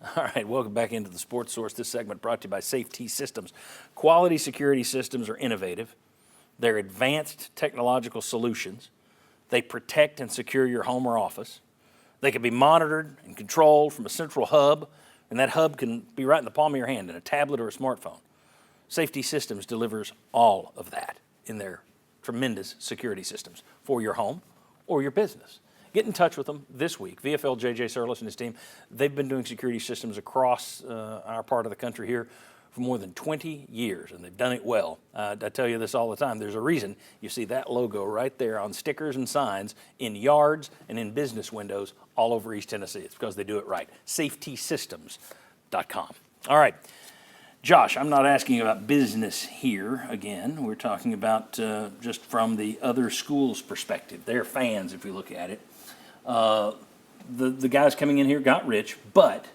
All right, welcome back into the Sports Source. This segment brought to you by Safety Systems. Quality security systems are innovative. They're advanced technological solutions. They protect and secure your home or office. They can be monitored and controlled from a central hub, and that hub can be right in the palm of your hand in a tablet or a smartphone. Safety Systems delivers all of that in their tremendous security systems for your home or your business. Get in touch with them this week. VFL J.J. Surlis and his team, they've been doing security systems across our part of the country here for more than 20 years, and they've done it well. I tell you this all the time. There's a reason you see that logo right there on stickers and signs in yards and in business windows all over East Tennessee. It's because they do it right. SafetySystems.com. All right. Josh, I'm not asking about business here again. We're talking about just from the other school's perspective. They're fans, if we look at it. The guys coming in here got rich, but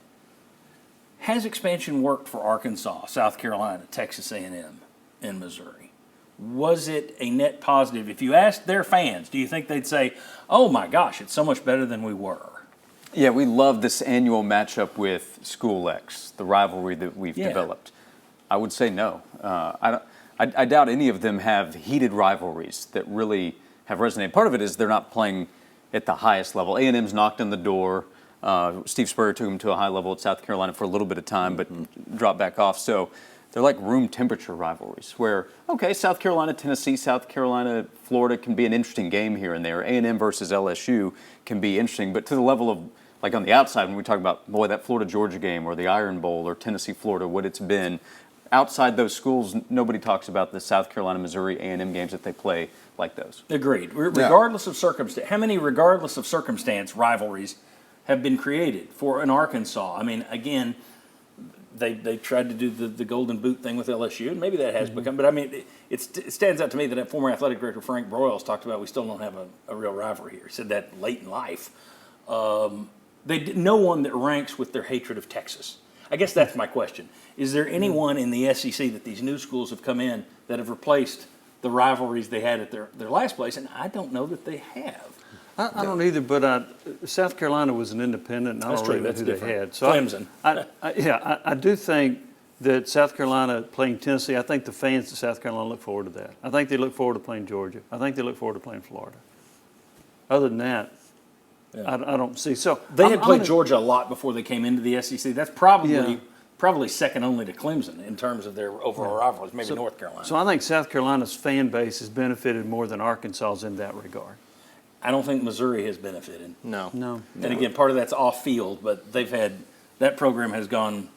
has expansion worked for Arkansas, South Carolina, Texas A&M, and Missouri? Was it a net positive? If you asked their fans, do you think they'd say, oh my gosh, it's so much better than we were? Yeah, we love this annual matchup with School X, the rivalry that we've developed. I would say no. I doubt any of them have heated rivalries that really have resonated. Part of it is they're not playing at the highest level. A&M's knocked on the door. Steve Spurrier took them to a high level at South Carolina for a little bit of time, but dropped back off. So they're like room temperature rivalries where, okay, South Carolina, Tennessee, South Carolina, Florida can be an interesting game here and there. A&M versus LSU can be interesting, but to the level of, like on the outside, when we talk about, boy, that Florida-Georgia game or the Iron Bowl or Tennessee-Florida, what it's been, outside those schools, nobody talks about the South Carolina, Missouri, A&M games that they play like those. Agreed. Regardless of circumstance, how many regardless of circumstance rivalries have been created for an Arkansas? I mean, again, they tried to do the Golden Boot thing with LSU, and maybe that has become. But I mean, it stands out to me that former athletic director Frank Broyles talked about we still don't have a real rivalry here. He said that late in life. No one that ranks with their hatred of Texas. I guess that's my question. Is there anyone in the SEC that these new schools have come in that have replaced the rivalries they had at their last place? And I don't know that they have. I don't either, but South Carolina was an independent, and I don't really know who they had. So Clemson. I do think that South Carolina playing Tennessee, I think the fans of South Carolina look forward to that. I think they look forward to playing Georgia. I think they look forward to playing Florida. Other than that, I don't see. So they had played Georgia a lot before they came into the SEC. That's probably second only to Clemson in terms of their overall rivalries, maybe North Carolina. So I think South Carolina's fan base has benefited more than Arkansas's in that regard. I don't think Missouri has benefited. No. And again, part of that's off field, but that program has gotten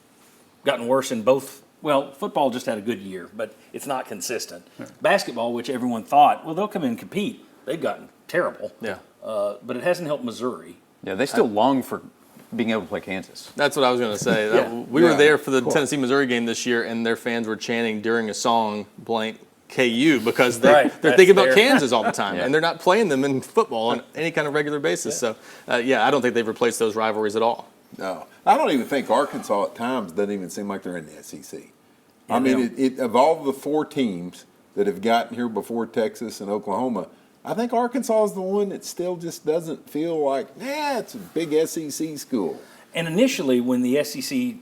worse in both. Well, football just had a good year, but it's not consistent. Yeah. Basketball, which everyone thought, well, they'll come in and compete. They've gotten terrible. Yeah. But it hasn't helped Missouri. Yeah, they still long for being able to play Kansas. That's what I was going to say. We were there for the Tennessee-Missouri game this year, and their fans were chanting during a song, blank KU, because they're thinking about Kansas all the time, and they're not playing them in football on any kind of regular basis. So, I don't think they've replaced those rivalries at all. No. I don't even think Arkansas at times doesn't even seem like they're in the SEC. I mean, of all the four teams that have gotten here before Texas and Oklahoma, I think Arkansas is the one that still just doesn't feel like, it's a big SEC school. And initially, when the SEC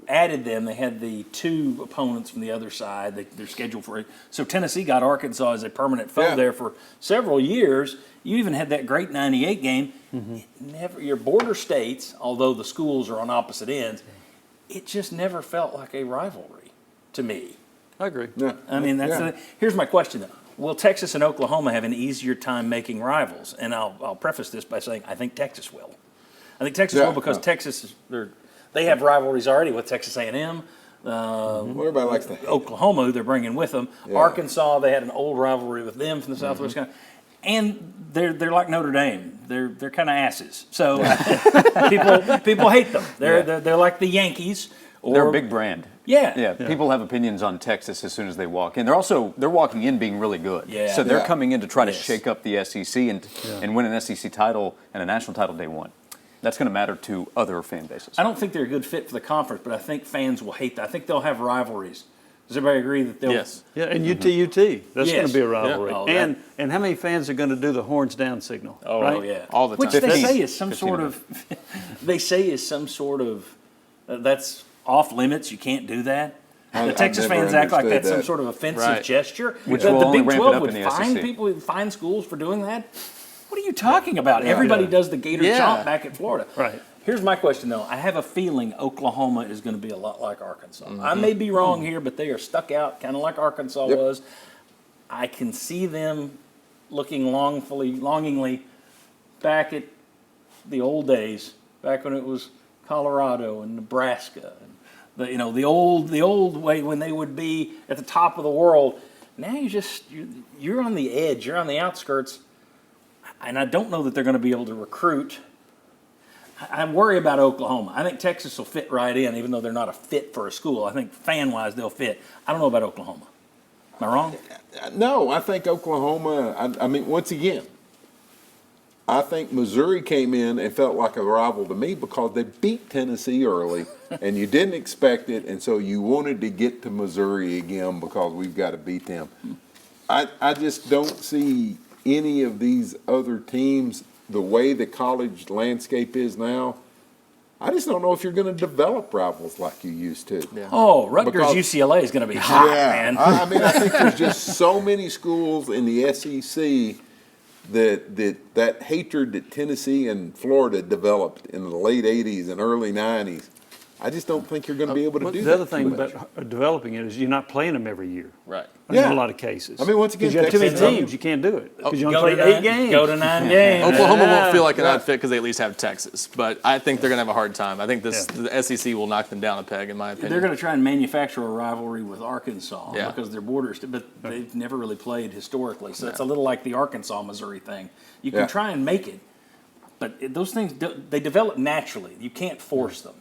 added them, they had the two opponents from the other side. They're scheduled for it. So Tennessee got Arkansas as a permanent foe there for several years. You even had that great 98 game. Your border states, although the schools are on opposite ends, it just never felt like a rivalry to me. I agree. Yeah. I mean, here's my question, though. Will Texas and Oklahoma have an easier time making rivals? And I'll preface this by saying I think Texas will. I think Texas will because Texas they have rivalries already with Texas A&M. Everybody likes to hate Oklahoma, who they're bringing with them. Yeah. Arkansas, they had an old rivalry with them from the Southwest. And they're like Notre Dame. They're kind of asses. So people hate them. They're like the Yankees. They're a big brand. Yeah. People have opinions on Texas as soon as they walk in. They're walking in being really good. Yeah. So they're coming in to try to shake up the SEC and win an SEC title and a national title day one. That's going to matter to other fan bases. I don't think they're a good fit for the conference, but I think fans will hate that. I think they'll have rivalries. Does everybody agree that they'll? Yes. Yeah, and UT, that's going to be a rivalry. Yeah. And how many fans are going to do the horns down signal? Oh, yeah. All the time. Which they say is some sort of That's off limits. You can't do that. The I've Texas never fans act like understood that's some that. sort of offensive Right. gesture. Which the will only Big ramp it 12 up would in the fine SEC. people, fine schools for doing that. What are you talking about? Everybody does the Gator Yeah. chomp back at Florida. Right. Here's my question, though. I have a feeling Oklahoma is going to be a lot like Arkansas. Mm-hmm. I may be wrong here, but they are stuck out, kind of like Arkansas Yep. was. I can see them looking longingly back at the old days, back when it was Colorado and Nebraska, and the old way when they would be at the top of the world. Now you're on the edge, you're on the outskirts, and I don't know that they're going to be able to recruit. I worry about Oklahoma. I think Texas will fit right in, even though they're not a fit for a school. I think fan-wise they'll fit. I don't know about Oklahoma. Am I wrong? No, I think Oklahoma, I mean, once again, I think Missouri came in and felt like a rival to me because they beat Tennessee early, and you didn't expect it, and so you wanted to get to Missouri again because we've got to beat them. I just don't see any of these other teams, the way the college landscape is now. I just don't know if you're going to develop rivals like you used to. Yeah. Oh, Rutgers Because- UCLA is going to be hot, man. I mean, I think there's just so many schools in the SEC that hatred that Tennessee and Florida developed in the late '80s and early '90s. I just don't think you're going to be able to do that. The other thing too much. about developing it is you're not playing them every year. Right. In Yeah. a lot of cases. I mean, once again, because you have too many Texas A&M. teams, you can't do it. Because you Go only to play 8 9 games. Go to 9 games. Oklahoma won't feel like an Yeah. odd fit because they at least have Texas, but I think they're going to have a hard time. I think the SEC will knock them down a peg, in my opinion. They're going to try and manufacture a rivalry with Arkansas Yeah. because they're borders, but they've never really played historically. So it's a little like the Arkansas-Missouri thing. You can Yeah. try and make it, but those things, they develop naturally. You can't force them.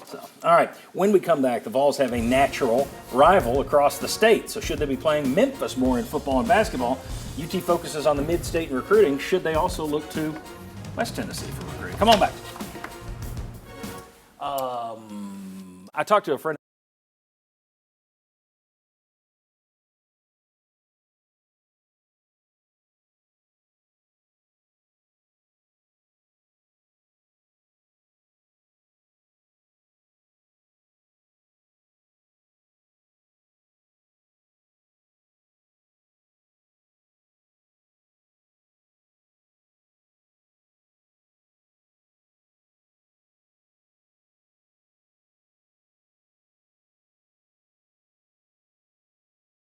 So, all right, when we come back, the Vols have a natural rival across the state. So should they be playing Memphis more in football and basketball? UT focuses on the mid-state in recruiting. Should they also look to West Tennessee for recruiting? Come on back. I talked to a friend